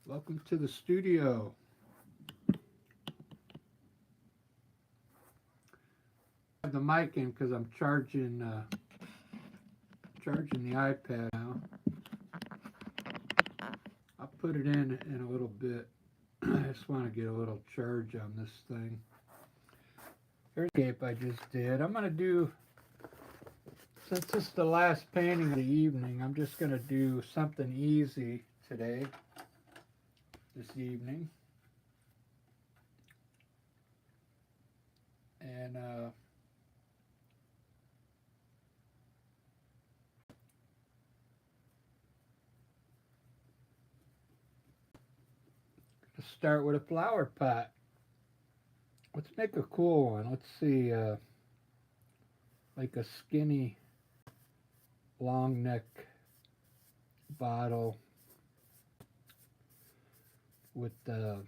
Welcome to the studio. I have the mic in because I'm charging the iPad now. I'll put it in a little bit. I just want to get a little charge on this thing. Here's the cape I just did. I'm gonna do, since this is the last painting of the evening, I'm just gonna do something easy today, this evening. And let's start with a flower pot. Let's make a cool one. Let's see, like a skinny, long neck bottle with kind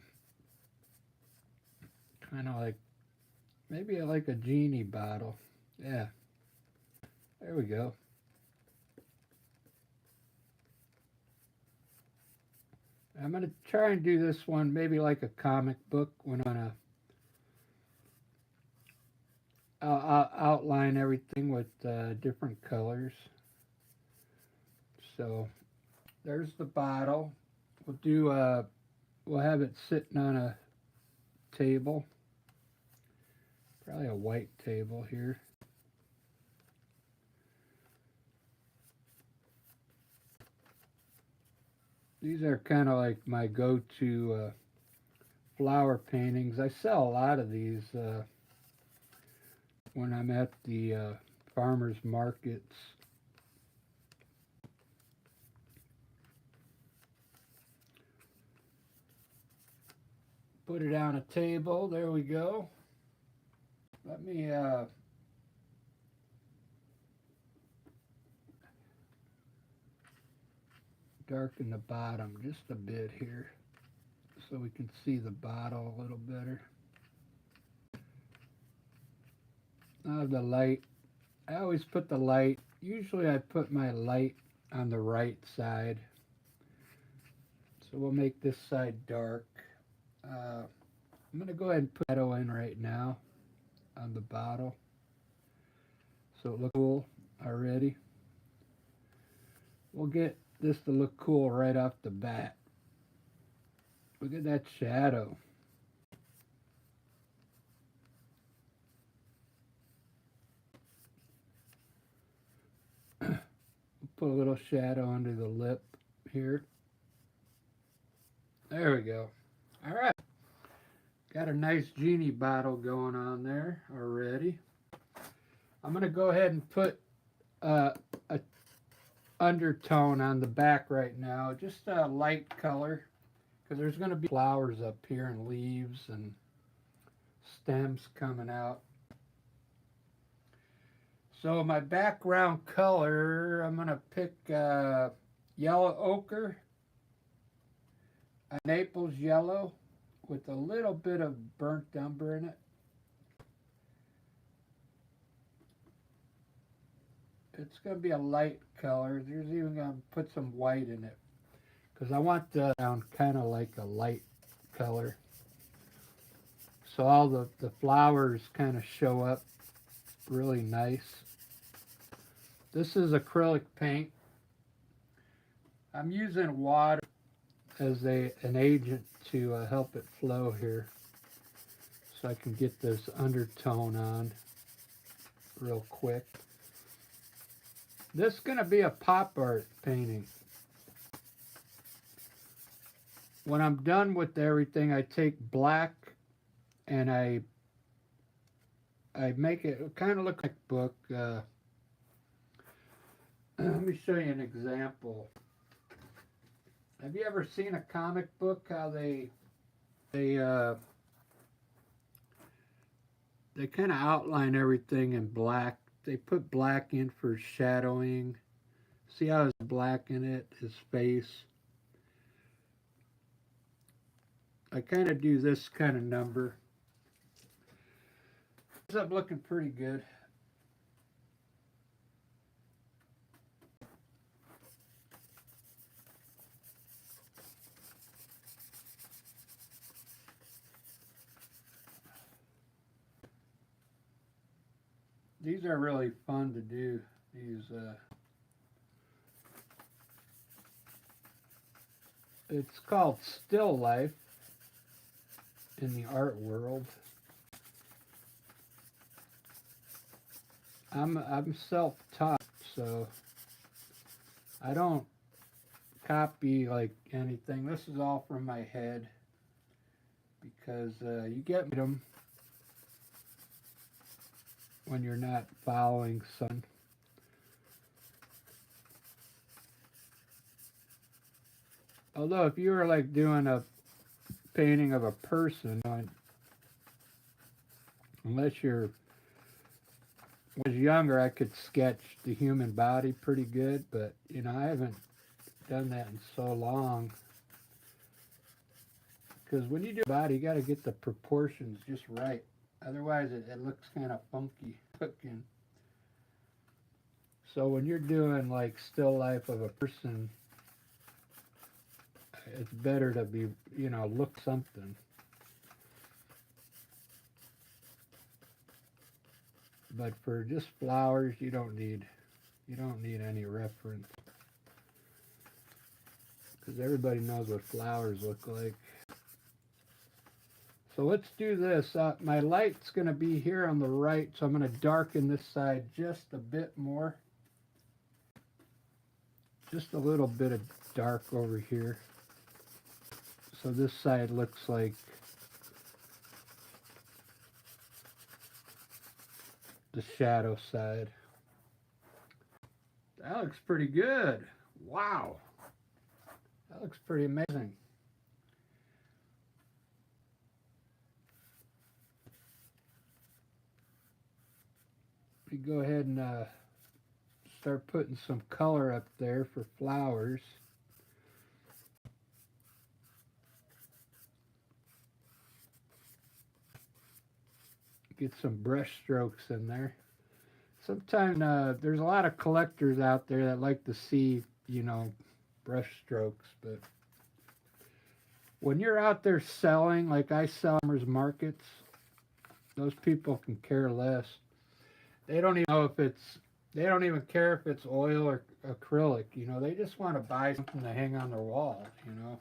of like, maybe like a genie bottle. Yeah, there we go. I'm going to try and do this one maybe like a comic book when I'll outline everything with different colors. So there's the bottle. We'll have it sitting on a table, probably a white table here. These are kind of like my go-to flower paintings. I sell a lot of these when I'm at the farmers markets. Put it on a table. There we go. Let me darken the bottom just a bit here so we can see the bottle a little better. Now the light. I always put the light. Usually I put my light on the right side. So we'll make this side dark. I'm going to go ahead and put shadow in right now on the bottle so it looks cool already. We'll get this to look cool right off the bat. Look at that shadow. Put a little shadow under the lip here. There we go. All right. Got a nice genie bottle going on there already. I'm going to go ahead and put a undertone on the back right now. Just a light color, because there's going to be flowers up here and leaves and stems coming out. So my background color, I'm going to pick yellow ochre, a Naples yellow with a little bit of burnt umber in it. It's going to be a light color. There's even going to put some white in it because I want the sound kind of like a light color. So all the flowers kind of show up really nice. This is acrylic paint. I'm using water as an agent to help it flow here, so I can get this undertone on real quick. This is going to be a pop art painting. When I'm done with everything, I take black and I make it kind of look like a book. Let me show you an example. Have you ever seen a comic book, how they kind of outline everything in black? They put black in for shadowing. See how there's black in it, his face? I kind of do this kind of number. Ends up looking pretty good. these are really fun to do. These it's called still life in the art world. I'm self-taught, so I don't copy like anything. This is all from my head because you get them when you're not following some. Although if you were like doing a painting of a person, unless you're was younger, I could sketch the human body pretty good, but you know I haven't done that in so long. Because when you do a body, you got to get the proportions just right. Otherwise, it looks kind of funky looking. So when you're doing like still life of a person, it's better to be, you know, look something. But for just flowers, you don't need any reference because everybody knows what flowers look like. So let's do this. My light's going to be here on the right, so I'm going to darken this side just a bit more. Just a little bit of dark over here. So this side looks like the shadow side. That looks pretty good. Wow. That looks pretty amazing. We go ahead and start putting some color up there for flowers. Get some brush strokes in there. Sometimes there's a lot of collectors out there that like to see, you know, brush strokes, but when you're out there selling, like I sell at farmers markets, those people can care less. They don't even know if it's, they don't even care if it's oil or acrylic, you know, they just want to buy something to hang on their wall, you know.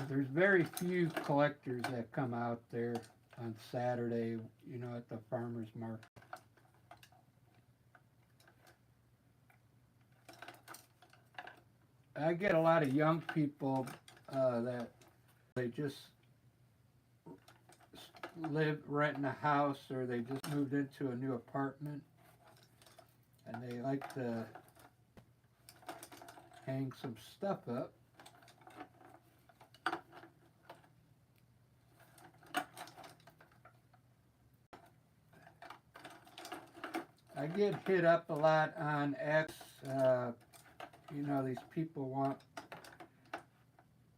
There's very few collectors that come out there on Saturday, you know, at the farmers market. I get a lot of young people that they just live renting a house or they just moved into a new apartment and they like to hang some stuff up. I get hit up a lot on X. You know, these people want,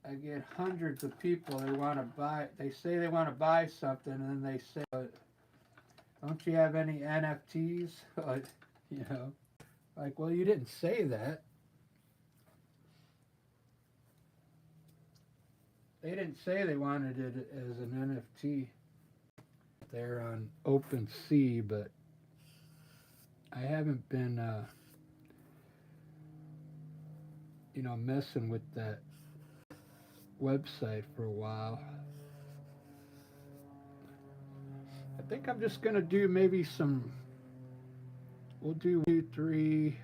I get hundreds of people, they want to buy, they say they want to buy something and then they say, don't you have any NFTs? You know, like, well, you didn't say that. They didn't say they wanted it as an NFT. They're on OpenSea, but I haven't been, you know, messing with that website for a while. I think I'm just gonna do maybe some, we'll do 1, 2, 3,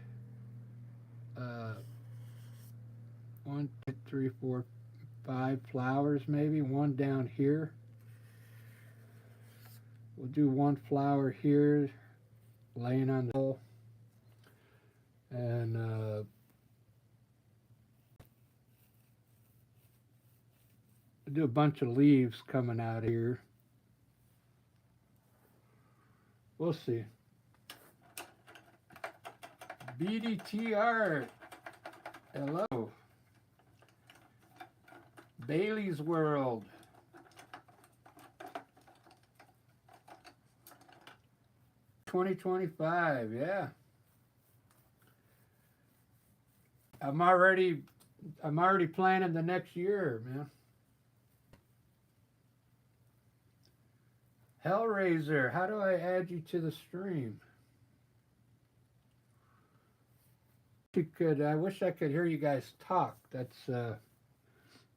1, 2, 3, 4, 5 flowers, maybe one down here. We'll do one flower here laying on the hole, and we'll do a bunch of leaves coming out here. We'll see. BDT art. Hello. Bailey's World. $20.25, yeah. I'm already planning the next year, man. Hellraiser, how do I add you to the stream? You could. I wish I could hear you guys talk. That's the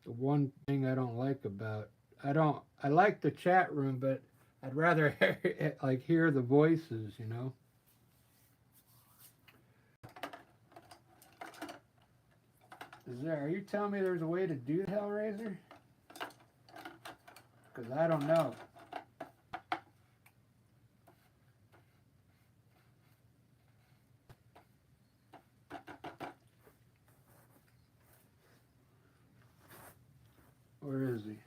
one thing I don't like about. I don't. I like the chat room, but I'd rather hear the voices. You know. Are you telling me there's a way to do Hellraiser? Because I don't know. Where is he?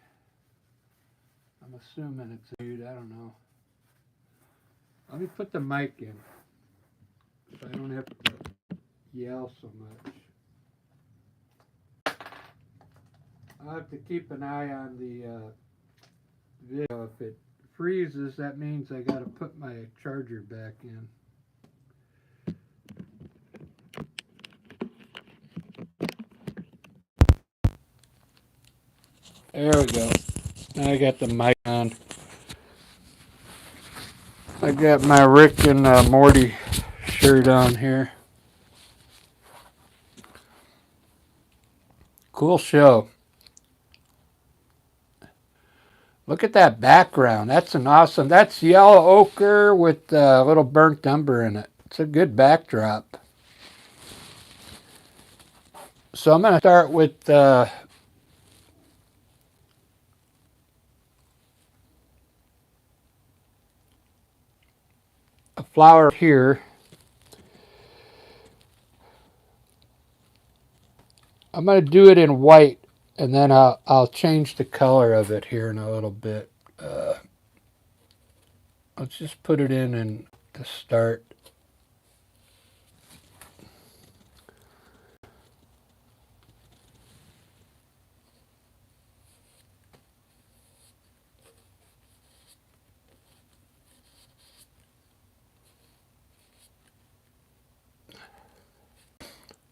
I'm assuming it's a dude. I don't know. Let me put the mic in, so I don't have to yell so much. I'll have to keep an eye on the video. If it freezes, that means I got to put my charger back in. There we go. Now I got the mic on. I got my Rick and Morty shirt on here. Cool show. Look at that background. That's an awesome. That's yellow ochre with a little burnt umber in it. It's a good backdrop. So I'm going to start with a flower here. I'm going to do it in white, and then I'll change the color of it here in a little bit. Let's just put it in to start.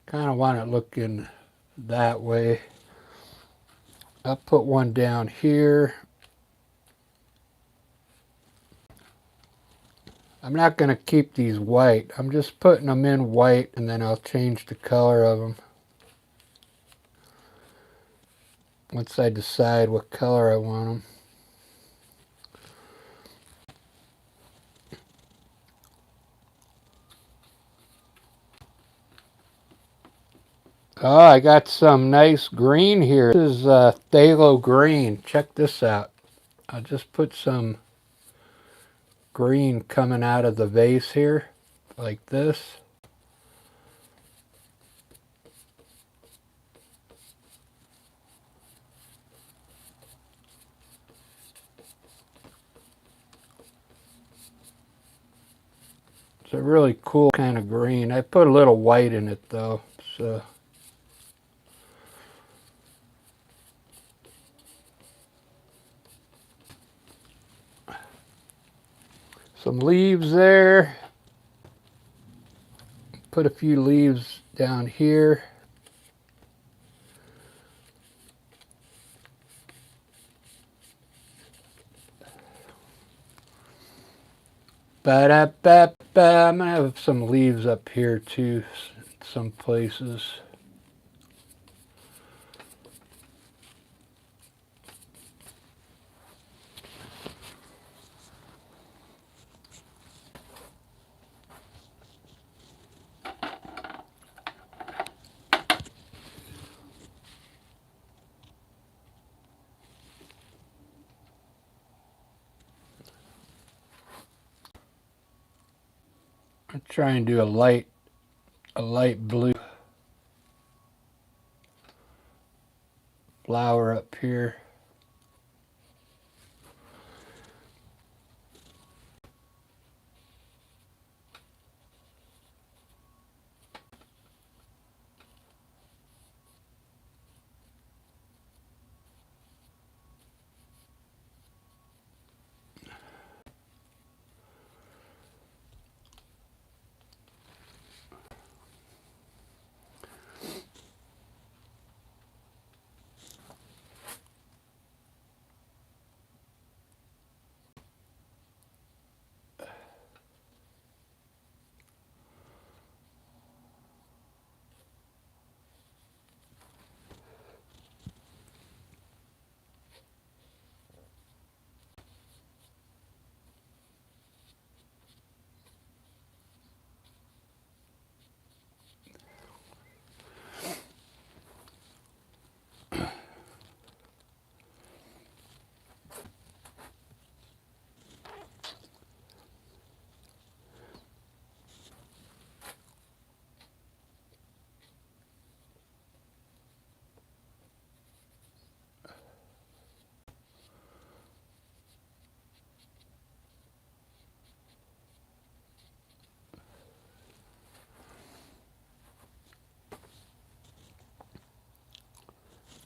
Kind of want it looking that way. I'll put one down here. I'm not going to keep these white. I'm just putting them in white, and then I'll change the color of them once I decide what color I want them. Oh, I got some nice green here. This is phthalo green. Check this out. I'll just put some green coming out of the vase here, like this. It's a really cool kind of green. I put a little white in it though. So some leaves there. Put a few leaves down here. Ba-da-ba-ba. I'm going to have some leaves up here too, some places. I'll try and do a light blue flower up here.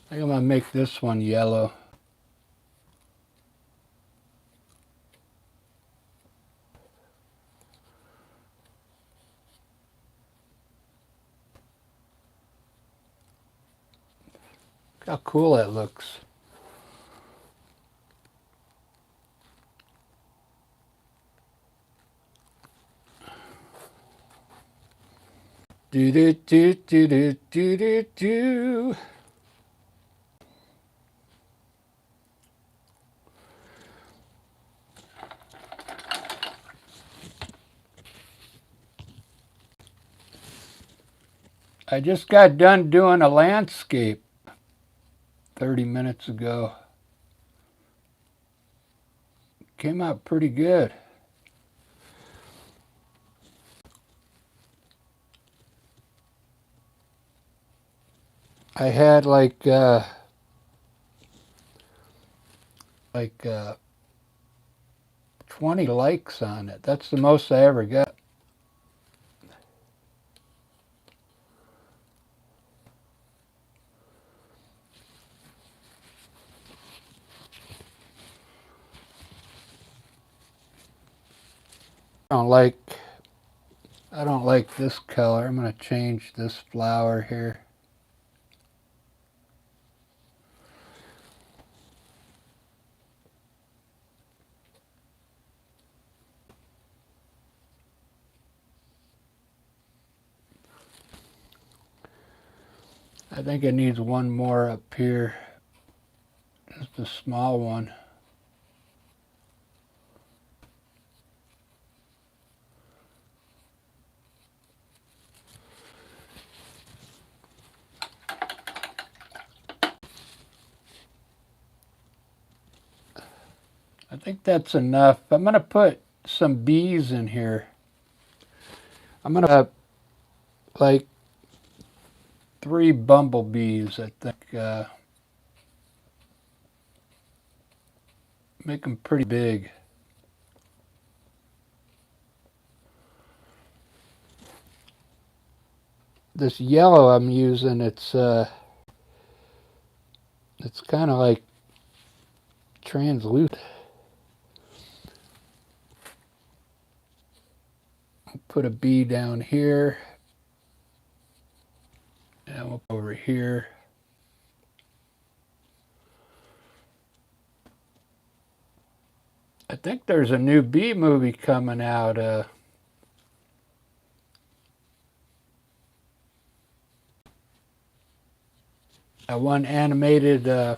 I think I'm gonna make this one yellow. Look how cool that looks. Do do do do do do do do. I just got done doing a landscape 30 minutes ago. Came out pretty good. I had like 20 likes on it. That's the most I ever got. I don't like this color. I'm going to change this flower here. I think it needs one more up here. Just a small one. I think that's enough. I'm going to put some bees in here. I'm going to like 3 bumblebees, I think. Make them pretty big. This yellow I'm using, it's kind of like translucent. Put a bee down here. And we'll go over here. I think there's a new bee movie coming out. One animated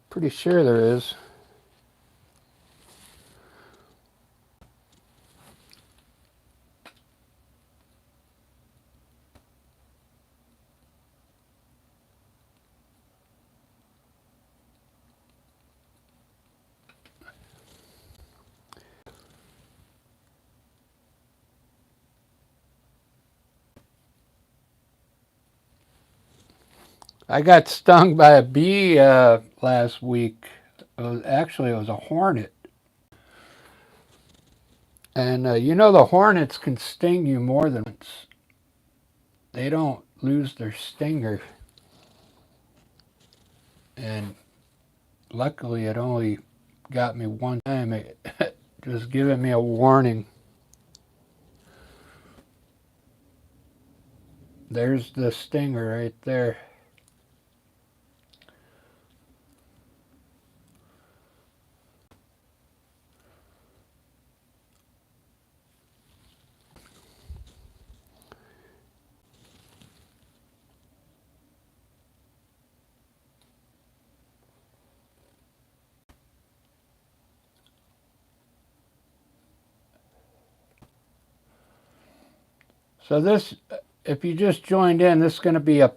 pretty sure there is. I got stung by a bee last week. Actually, it was a hornet. And you know the hornets can sting you more than once. They don't lose their stinger. And luckily it only got me one time. It just giving me a warning. There's the stinger right there. So this, if you just joined in, this is going to be a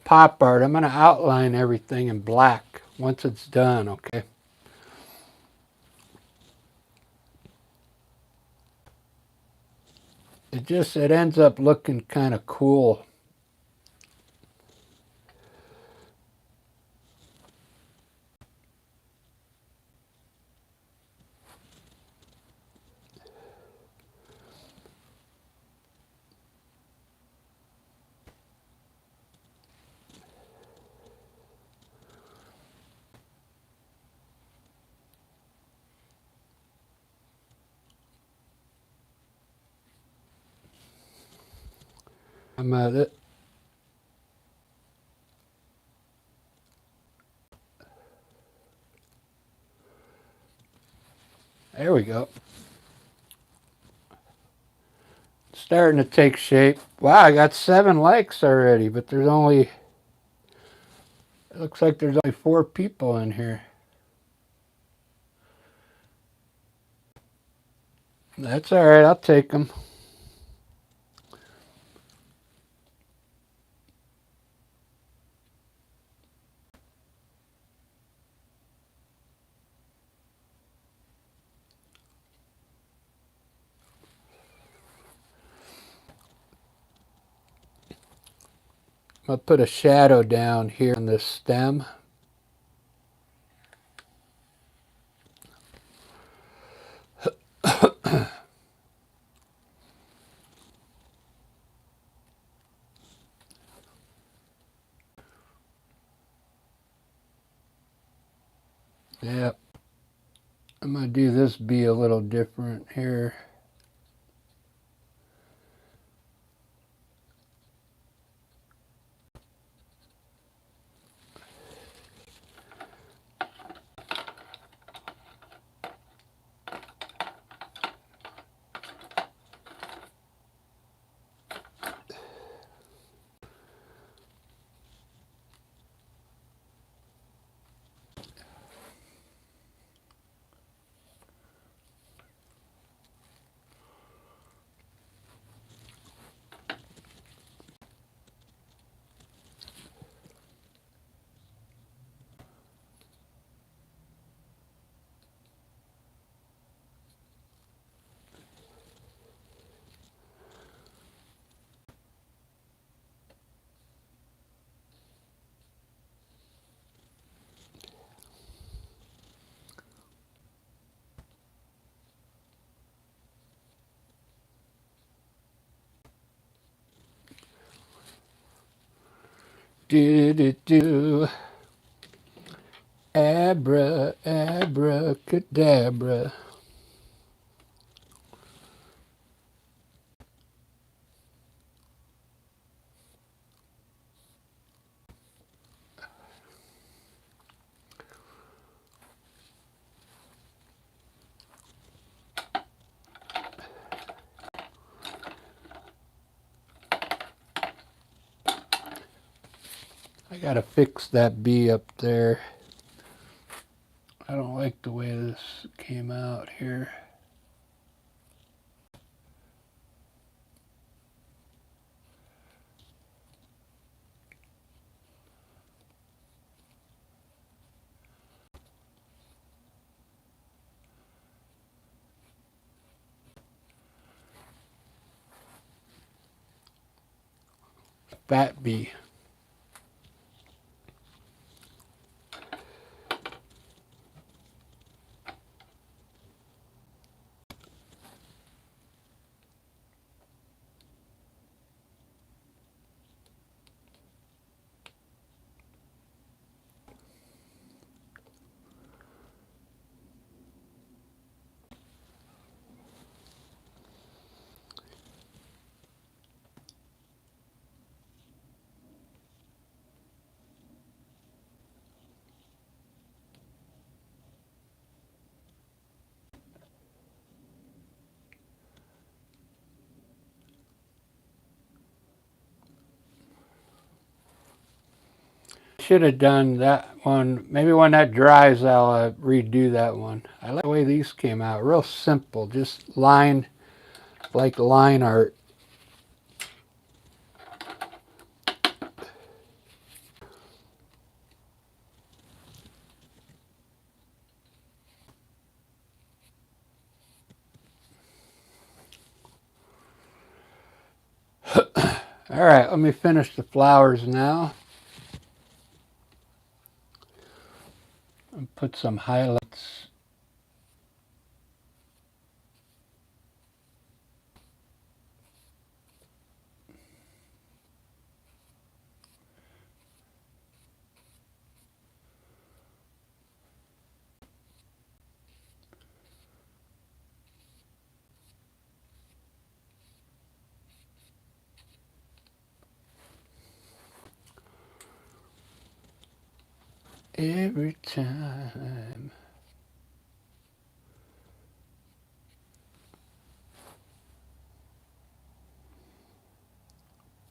pop art. I'm going to outline everything in black once it's done, okay? It ends up looking kind of cool. I'm at it. There we go. Starting to take shape. Wow, I got 7 likes already, but there's only, it looks like there's only 4 people in here. That's all right, I'll take them. I'll put a shadow down here on this stem. Yep. I'm going to do this bee a little different here. Do. Abra, abracadabra. I gotta fix that bee up there. I don't like the way this came out here. Fat bee. Should have done that one. Maybe when that dries, I'll redo that one. I like the way these came out. Real simple, just line, like line art. All right, let me finish the flowers now. And put some highlights. every time.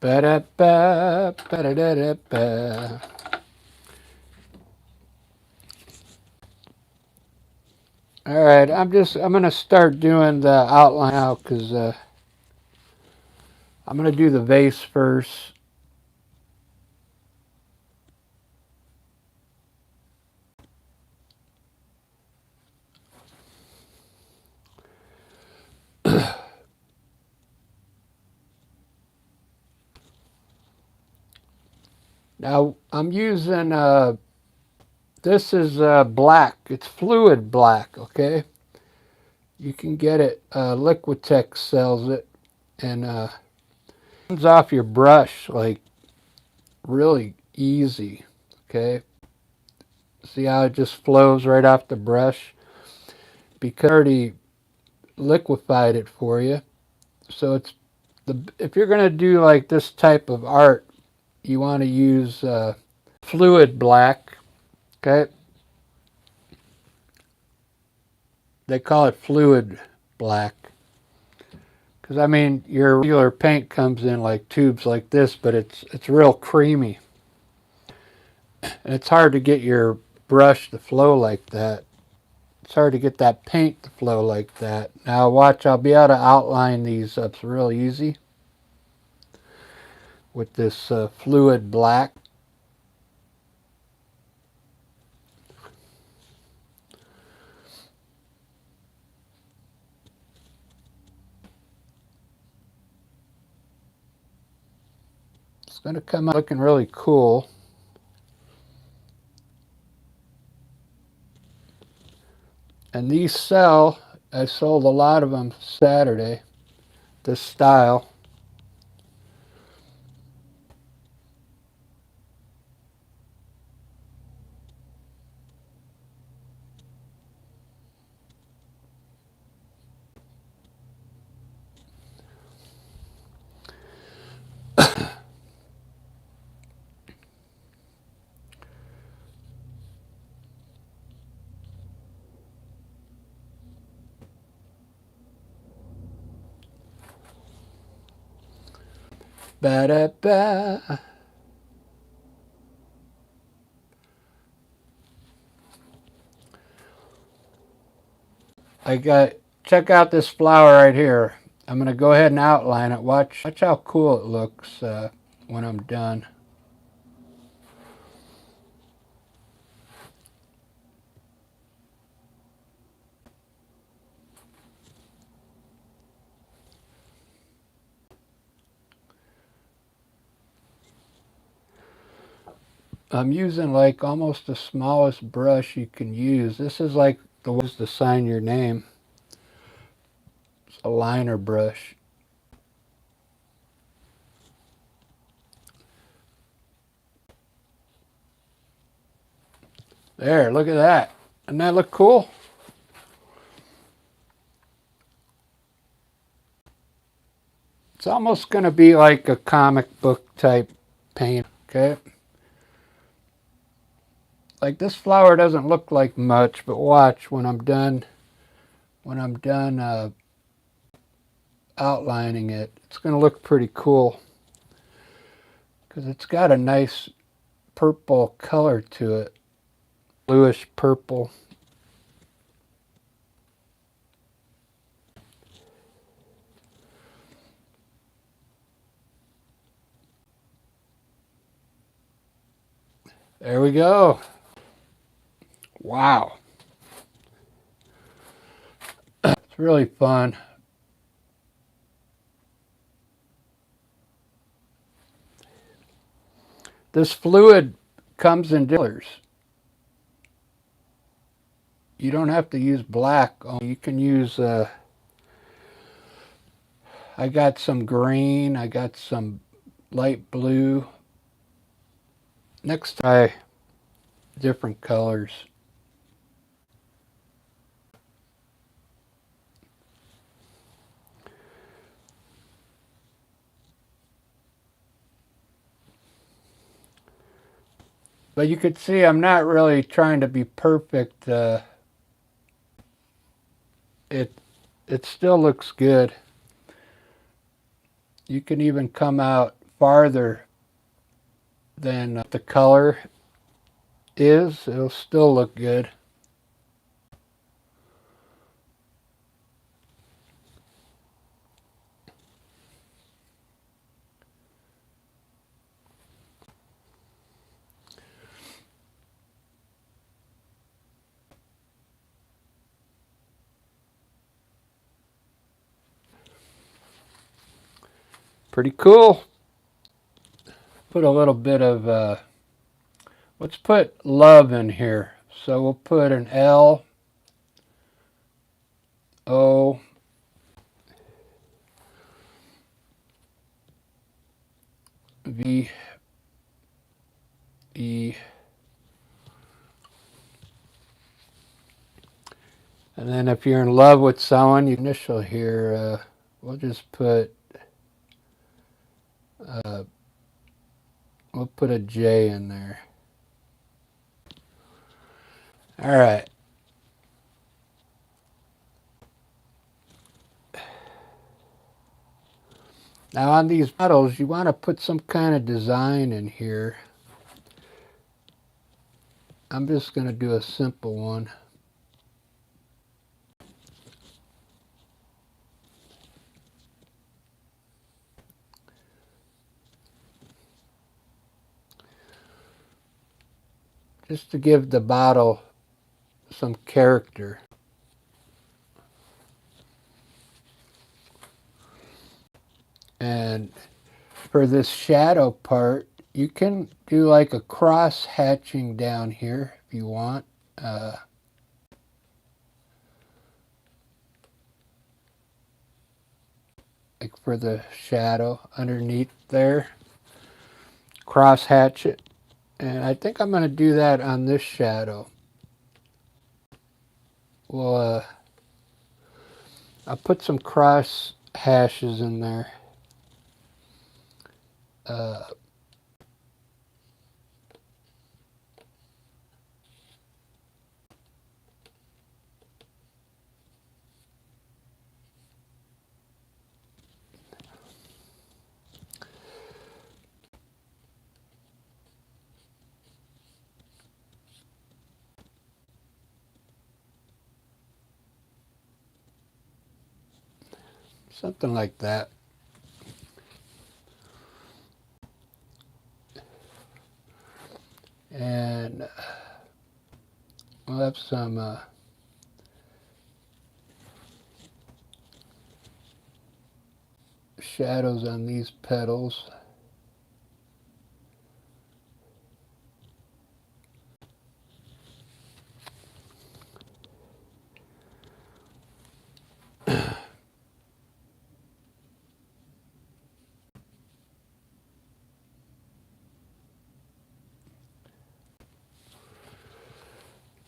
Ba-da-ba, ba-da-da-da-ba. All right, I'm gonna start doing the outline now because I'm gonna do the vase first. Now I'm using this is black. It's fluid black. Okay, you can get it. Liquitex sells it, and comes off your brush like really easy. Okay, see how it just flows right off the brush because I already liquefied it for you. So it's if you're gonna do like this type of art, you want to use fluid black. Okay, they call it fluid black because I mean your regular paint comes in like tubes like this, but it's real creamy, and it's hard to get your brush to flow like that. It's hard to get that paint to flow like that. Now watch, I'll be able to outline these up real easy with this fluid black. It's going to come out looking really cool. And these sell. I sold a lot of them Saturday, this style. Ba-da-ba. Check out this flower right here. I'm going to go ahead and outline it. Watch how cool it looks when I'm done. I'm using like almost the smallest brush you can use. This is like the ones to sign your name. It's a liner brush. There, look at that. Doesn't that look cool? It's almost going to be like a comic book type paint, okay? Like this flower doesn't look like much, but watch when I'm done outlining it, it's going to look pretty cool because it's got a nice purple color to it, bluish purple. There we go. Wow. It's really fun. This fluid comes in colors. You don't have to use black. You can use, I got some green, I got some light blue. Next time, different colors. But you could see I'm not really trying to be perfect. It still looks good. You can even come out farther than the color is. It'll still look good. Pretty cool. Put a little bit of, let's put love in here. So we'll put an L, O, V, E, and then if you're in love with someone, your initial here, we'll just put, we'll put a J in there. All right. Now on these models, you want to put some kind of design in here. I'm just going to do a simple one. Just to give the bottle some character. And for this shadow part, you can do like a cross hatching down here if you want. Like for the shadow underneath there. Cross hatch it. And I think I'm going to do that on this shadow. Well, I'll put some cross hashes in there. Something like that. And we'll have some shadows on these petals.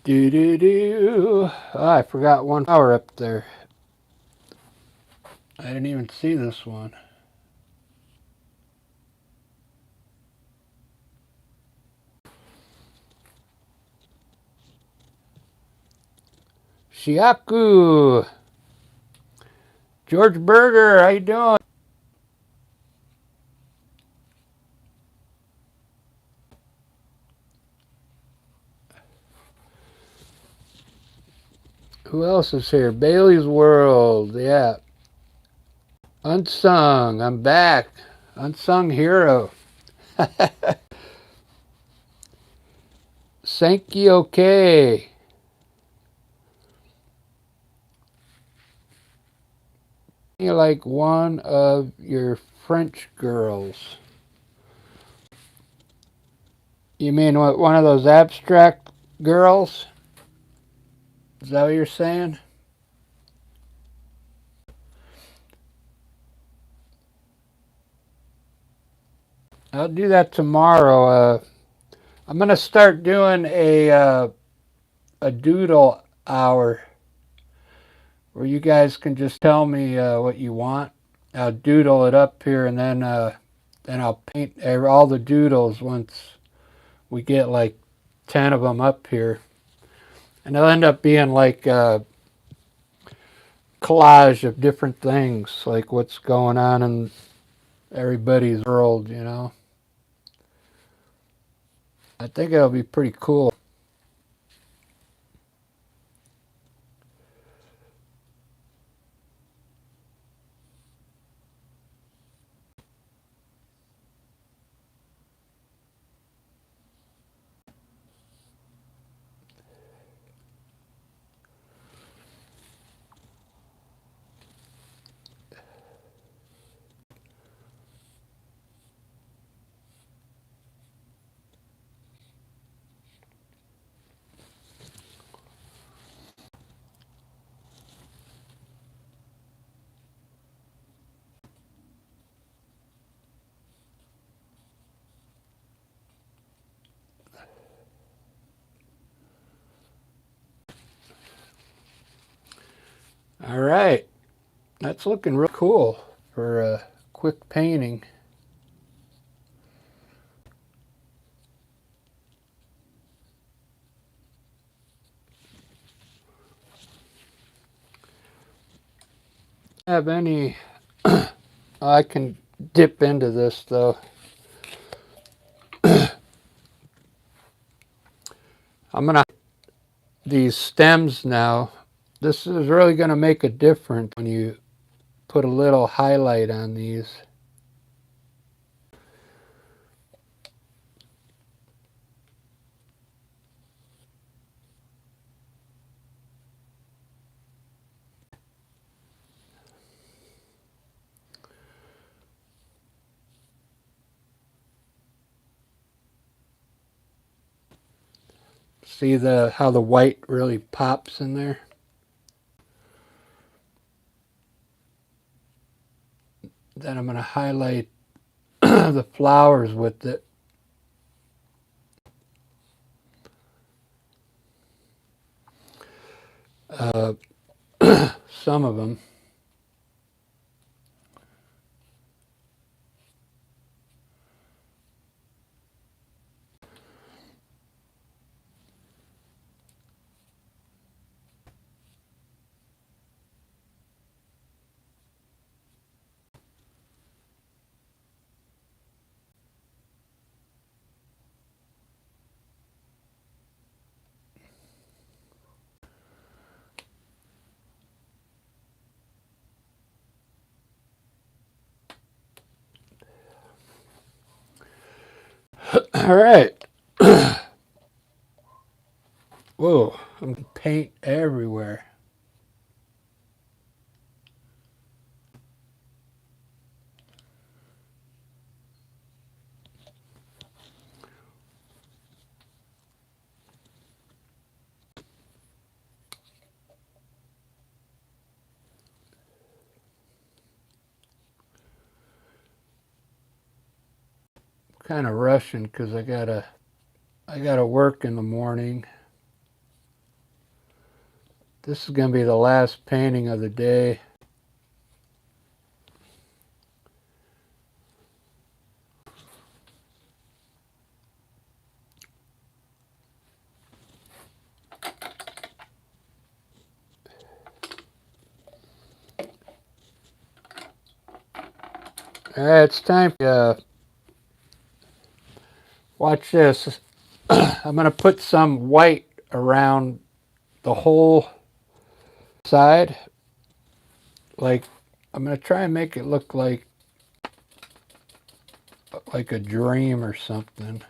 Do. Oh, I forgot one flower up there. I didn't even see this one. Shiaku. George Berger, how you doing? Who else is here? Bailey's World, yeah. Unsung, I'm back. Unsung hero. Sankey okay. You're like one of your French girls. You mean what, one of those abstract girls? Is that what you're saying? I'll do that tomorrow. I'm gonna start doing a doodle hour where you guys can just tell me what you want. I'll doodle it up here, and then I'll paint all the doodles once we get like 10 of them up here. And they'll end up being like a collage of different things, like what's going on in everybody's world, you know. I think it'll be pretty cool. All right, that's looking real cool for a quick painting. Have any I can dip into this though. I'm gonna these stems now. This is really gonna make a difference when you put a little highlight on these. See how the white really pops in there? Then I'm going to highlight the flowers with it. Some of them. All right. Whoa, I'm paint everywhere. Kind of rushing because I gotta work in the morning. This is gonna be the last painting of the day. All right, it's time. Watch this. I'm gonna put some white around the whole side. Like I'm gonna try and make it look like a dream or something.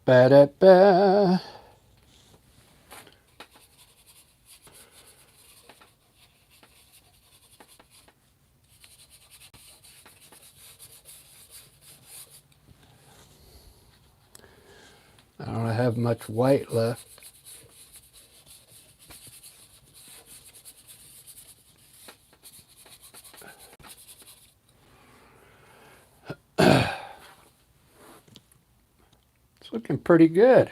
Ba-da-ba. I don't have much white left. looking pretty good.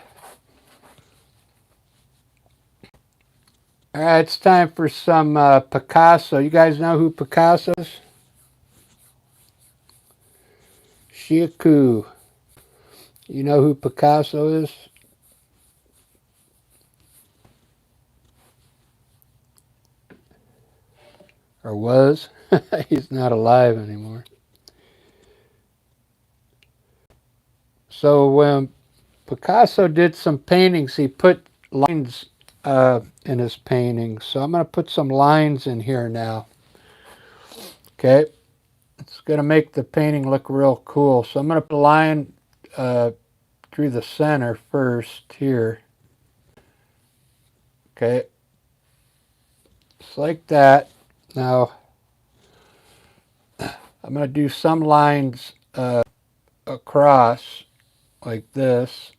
All right, it's time for some Picasso. You guys know who Picasso is? Shiaku. You know who Picasso is? Or was? He's not alive anymore. So when Picasso did some paintings, he put lines in his paintings. So I'm going to put some lines in here now. Okay. It's going to make the painting look real cool. So I'm going to put a line through the center first here. Okay. Just like that. Now, I'm going to do some lines across like this.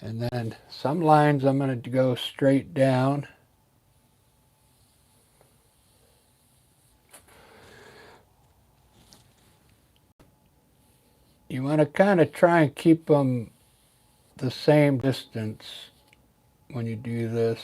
And then some lines I'm going to go straight down. You want to kind of try and keep them the same distance when you do this.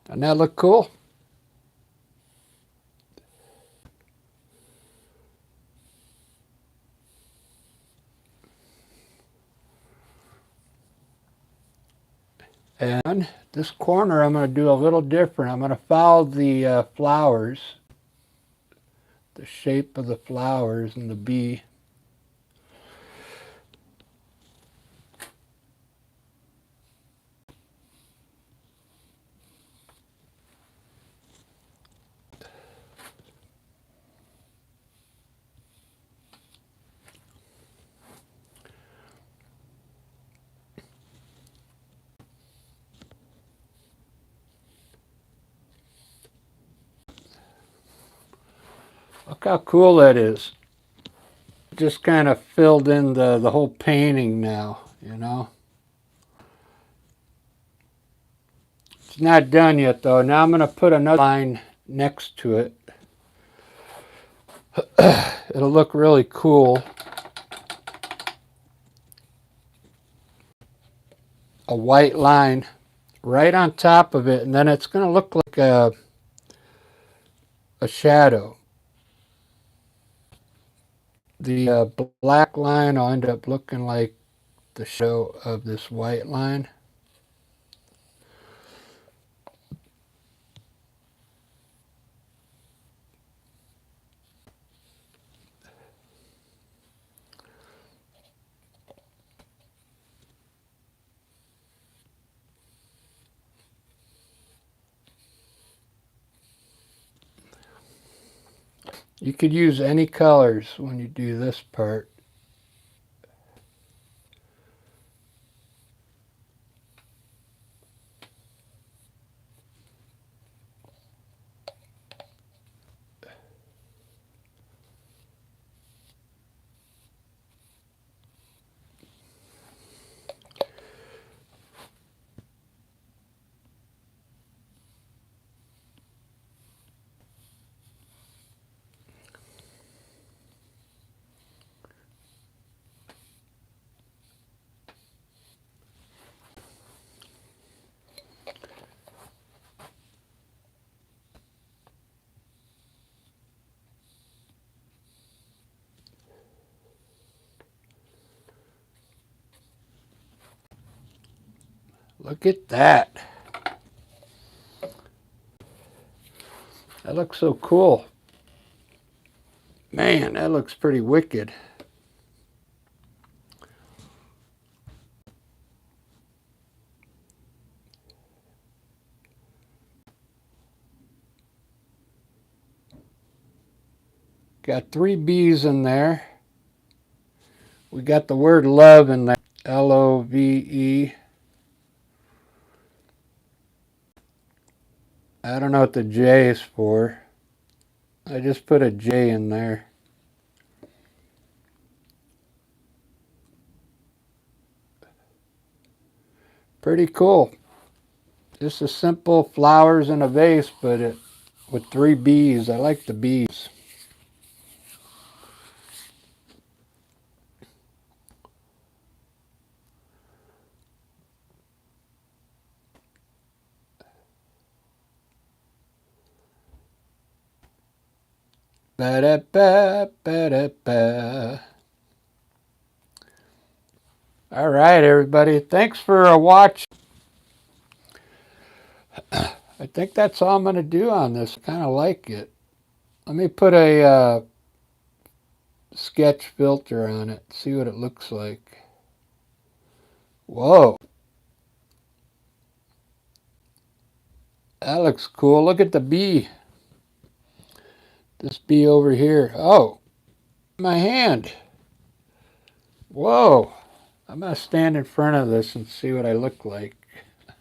Doesn't that look cool? And this corner I'm going to do a little different. I'm going to follow the flowers, the shape of the flowers and the bee. Look how cool that is. Just kind of filled in the whole painting now, you know. It's not done yet though. Now I'm going to put another line next to it. It'll look really cool. A white line right on top of it, and then it's going to look like a shadow. The black line will end up looking like the shadow of this white line. You could use any colors when you do this part. Look at that. That looks so cool. Man, that looks pretty wicked. Got 3 B's in there. We got the word love in there. Love. I don't know what the J is for. I just put a J in there. Pretty cool. Just a simple flowers in a vase, but it with 3 B's. I like the B's. Ba-da-ba, ba-da-ba. All right, everybody. Thanks for watching. I think that's all I'm going to do on this. Kind of like it. Let me put a sketch filter on it. See what it looks like. Whoa. That looks cool. Look at the bee. This bee over here. Oh, my hand. Whoa. I'm going to stand in front of this and see what I look like.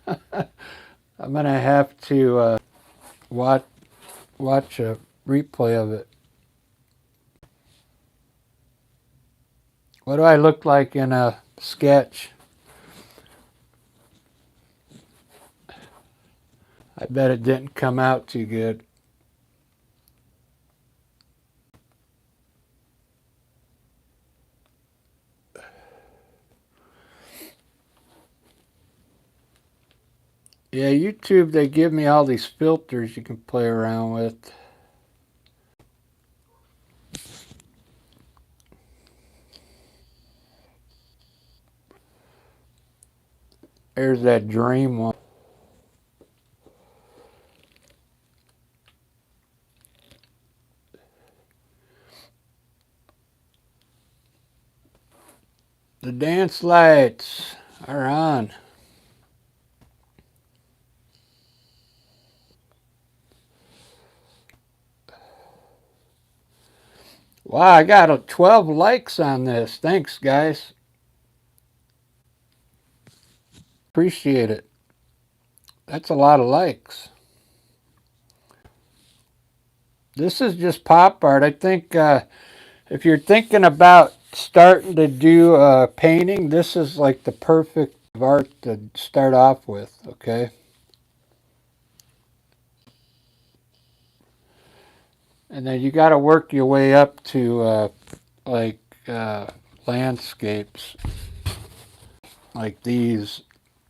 I'm going to have to watch a replay of it. What do I look like in a sketch? I bet it didn't come out too good. Yeah, YouTube, they give me all these filters you can play around with. There's that dream one. The dance lights are on. Wow, I got 12 likes on this. Thanks, guys. Appreciate it. That's a lot of likes. This is just pop art. I think if you're thinking about starting to do painting, this is like the perfect art to start off with, okay? And then you got to work your way up to like landscapes like these.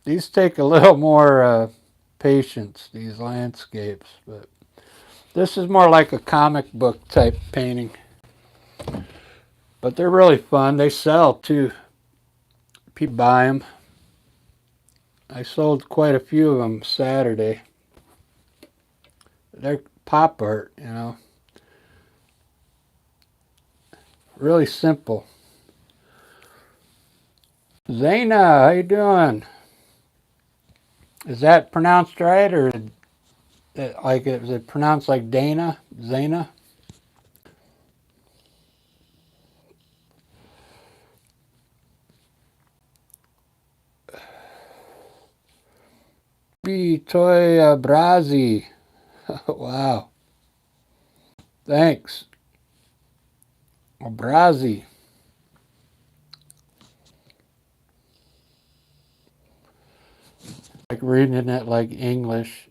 These take a little more patience, these landscapes, but this is more like a comic book type painting. But they're really fun. They sell too. People buy them. I sold quite a few of them Saturday. They're pop art, you know. Really simple. Zayna, how you doing? Is that pronounced right, or is it pronounced like Dana? Zayna? B. Toy Brazi. Wow. Thanks. Brazi. Like reading it like English.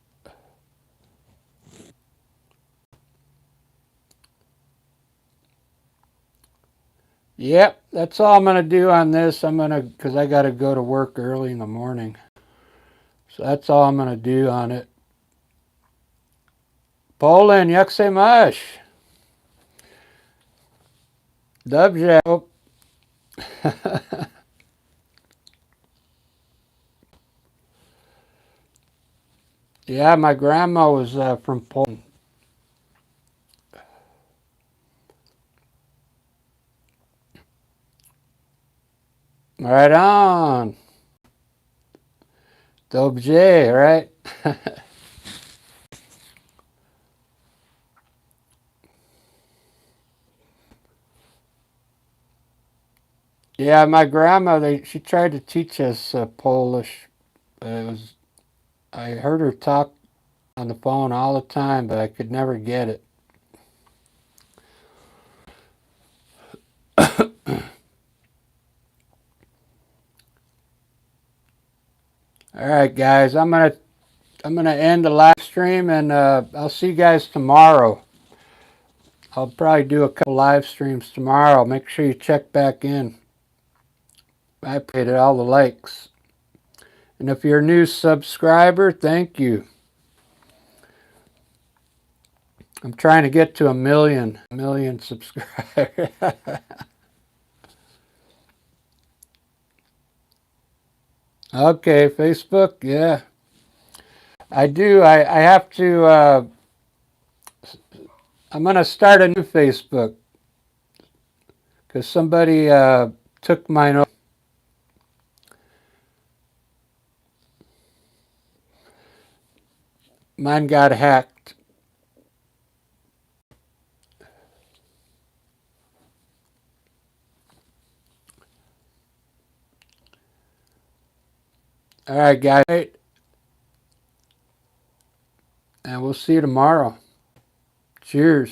Yep, that's all I'm going to do on this. Because I got to go to work early in the morning. So that's all I'm going to do on it. Poland, jak se máš? Dobře. Oh. Yeah, my grandma was from Poland. Right on. Dobře, right? Yeah, my grandmother, she tried to teach us Polish. I heard her talk on the phone all the time, but I could never get it. All right, guys, I'm gonna end the live stream, and I'll see you guys tomorrow. I'll probably do a couple live streams tomorrow. Make sure you check back in. I appreciate all the likes. And if you're a new subscriber, thank you. I'm trying to get to a million subscribers. Okay, Facebook, yeah. I do. I have to. I'm going to start a new Facebook because somebody took mine. Mine got hacked. All right, guys. And we'll see you tomorrow. Cheers.